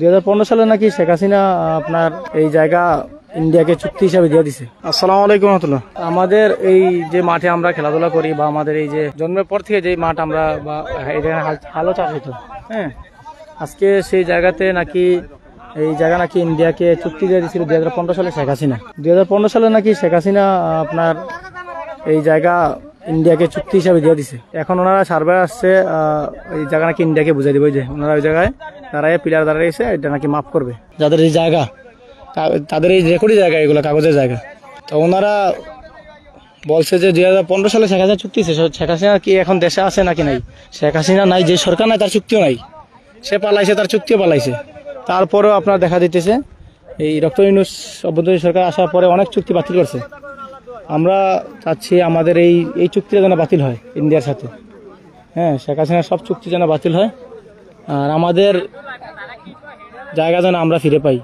2015 সালে নাকি শেখ হাসিনা আপনার এই জায়গা ইন্ডিয়াকে চুক্তি হিসাবে দিয়ে দিছে। আসসালামু আলাইকুম রহমতুল্লাহ। আমাদের এই যে মাঠে আমরা খেলাধুলা করি বা আমাদের এই যে জন্মের পর থেকে যে মাঠ আমরা বা এখানে হালও চাষ হতো, হ্যাঁ, আজকে সেই জায়গাতে নাকি এই জায়গা নাকি ইন্ডিয়াকে চুক্তি দিয়ে দিয়েছিল 2015 সালে শেখ হাসিনা। 2015 সালে নাকি শেখ হাসিনা আপনার এই জায়গা ইন্ডিয়াকে চুক্তি হিসাবে দিয়ে দিছে। এখন ওনারা সার্ভে আসছে, এই জায়গা নাকি ইন্ডিয়াকে বুঝাই দেবে, যে ওনারা ওই জায়গায় দাঁড়ায় পিলার দাঁড়িয়েছে, এটা নাকি মাফ করবে যাদের এই জায়গা, তাদের এই রেকর্ডি জায়গা, এগুলো কাগজের জায়গা। তো ওনারা বলছে যে 2015 সালে শেখ হাসিনা চুক্তি, শেখ হাসিনা কি এখন দেশে আছে নাকি নাই? শেখ হাসিনা নাই, যে সরকার নাই তার চুক্তিও নাই, সে পালাইছে, তার চুক্তিও পালাইছে। তারপরেও আপনার দেখা দিতেছে এই ডক্টর ইউনূস অভ্যন্তরীণ সরকার আসার পরে অনেক চুক্তি বাতিল করছে। আমরা চাচ্ছি আমাদের এই চুক্তিটা যেন বাতিল হয় ইন্ডিয়ার সাথে, হ্যাঁ, শেখ হাসিনার সব চুক্তি যেন বাতিল হয় আর আমাদের জায়গা যেন আমরা ফিরে পাই।